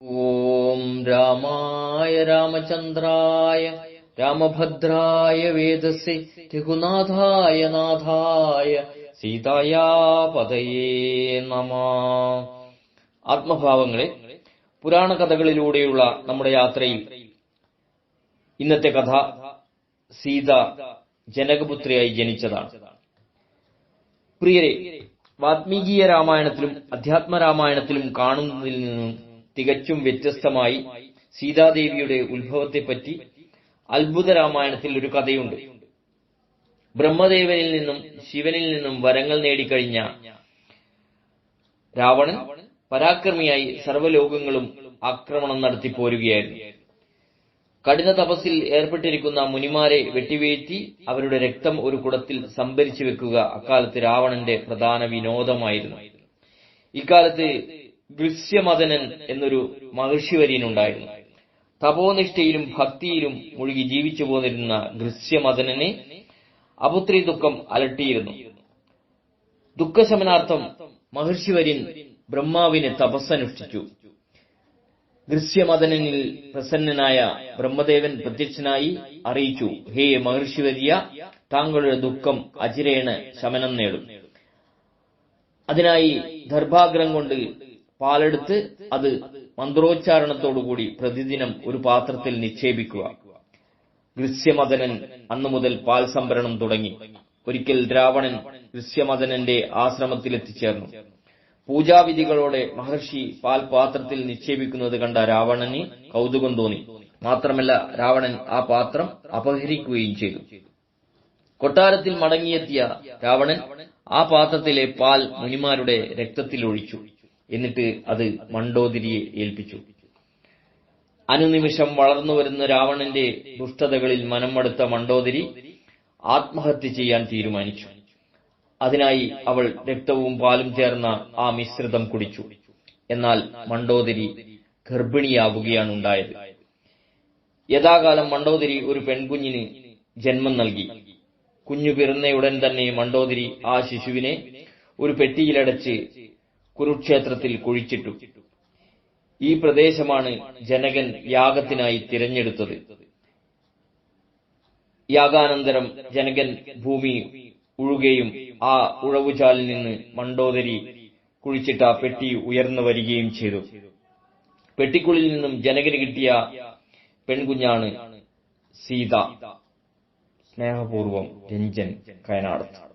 ഓം രാമായ രാമചന്ദ്രായ രാമഭദ്രായ വേദസേ രഘുനാഥായ നാഥായ സീതായാ പതയേ നമഃ. ആത്മഭാവങ്ങളെ, പുരാണ കഥകളിലൂടെയുള്ള നമ്മുടെ യാത്രയിൽ ഇന്നത്തെ കഥ സീത ജനകപുത്രിയായി ജനിച്ചതാണ്. പ്രിയരെ, വാത്മീകീയ രാമായണത്തിലും അധ്യാത്മരാമായണത്തിലും കാണുന്നതിൽ നിന്നും തികച്ചും വ്യത്യസ്തമായി സീതാദേവിയുടെ ഉത്ഭവത്തെപ്പറ്റി അത്ഭുത രാമായണത്തിൽ ഒരു കഥയുണ്ട്. ബ്രഹ്മദേവനിൽ നിന്നും ശിവനിൽ നിന്നും വരങ്ങൾ നേടിക്കഴിഞ്ഞ രാവണൻ പരാക്രമിയായി സർവ്വലോകങ്ങളും ആക്രമണം നടത്തി പോരുകയായിരുന്നു. കഠിന തപസ്സിൽ ഏർപ്പെട്ടിരിക്കുന്ന മുനിമാരെ വെട്ടിവീഴ്ത്തി അവരുടെ രക്തം ഒരു കുടത്തിൽ സംഭരിച്ചു വെക്കുക അക്കാലത്ത് രാവണന്റെ പ്രധാന വിനോദമായിരുന്നു. ഇക്കാലത്ത് ഗൃസ്യമദനൻ എന്നൊരു മഹർഷിവര്യനുണ്ടായിരുന്നു. തപോനിഷ്ഠയിലും ഭക്തിയിലും മുഴുകി ജീവിച്ചു പോന്നിരുന്ന ഗൃസ്യമദനനെ അപുത്രി ദുഃഖം അലട്ടിയിരുന്നു. ദുഃഖശമനാർത്ഥം മഹർഷിവര്യൻ ബ്രഹ്മാവിനെ തപസ്സനുഷ്ഠിച്ചു. ഗൃസ്യമദനനിൽ പ്രസന്നനായ ബ്രഹ്മദേവൻ പ്രത്യക്ഷനായി അറിയിച്ചു, ഹേ മഹർഷിവര്യ, താങ്കളുടെ ദുഃഖം അചിരേണ ശമനം നേടും. അതിനായി ദർഭാഗ്രം കൊണ്ട് പാലെടുത്ത് അത് മന്ത്രോച്ചാരണത്തോടുകൂടി പ്രതിദിനം ഒരു പാത്രത്തിൽ നിക്ഷേപിക്കുക. ഗൃസ്യമദനൻ അന്നു മുതൽ പാൽ സംഭരണം തുടങ്ങി. ഒരിക്കൽ രാവണൻ ഗൃസ്യമദനന്റെ ആശ്രമത്തിലെത്തിച്ചേർന്നു. പൂജാവിധികളോടെ മഹർഷി പാൽ പാത്രത്തിൽ നിക്ഷേപിക്കുന്നത് കണ്ട രാവണന് കൗതുകം തോന്നി. മാത്രമല്ല, രാവണൻ ആ പാത്രം അപഹരിക്കുകയും ചെയ്തു. കൊട്ടാരത്തിൽ മടങ്ങിയെത്തിയ രാവണൻ ആ പാത്രത്തിലെ പാൽ മുനിമാരുടെ രക്തത്തിൽ ഒഴിച്ചു. എന്നിട്ട് അത് മണ്ഡോദരിയെ ഏൽപ്പിച്ചു. അനുനിമിഷം വളർന്നുവരുന്ന രാവണന്റെ ദുഷ്ടതകളിൽ മനം മടുത്ത മണ്ഡോദരി ആത്മഹത്യ ചെയ്യാൻ തീരുമാനിച്ചു. അതിനായി അവൾ രക്തവും പാലും ചേർന്ന ആ മിശ്രിതം കുടിച്ചു. എന്നാൽ മണ്ഡോദരി ഗർഭിണിയാവുകയാണ് ഉണ്ടായത്. യഥാകാലം മണ്ഡോദരി ഒരു പെൺകുഞ്ഞിന് ജന്മം നൽകി. കുഞ്ഞു പിറന്നയുടൻ തന്നെ മണ്ഡോദരി ആ ശിശുവിനെ ഒരു പെട്ടിയിലടച്ച് കുരുക്ഷേത്രത്തിൽ കുഴിച്ചിട്ടു. ഈ പ്രദേശമാണ് ജനകൻ യാഗത്തിനായി തിരഞ്ഞെടുത്തത്. യാഗാനന്തരം ജനകൻ ഭൂമി ഉഴുകയും ആ ഉഴവുചാലിൽ നിന്ന് മണ്ഡോദരി കുഴിച്ചിട്ട പെട്ടി ഉയർന്നു വരികയും ചെയ്തു. പെട്ടിക്കുള്ളിൽ നിന്നും ജനകന് കിട്ടിയ പെൺകുഞ്ഞാണ് സീത. സ്നേഹപൂർവം, രഞ്ജൻ കയനാടത്ത്.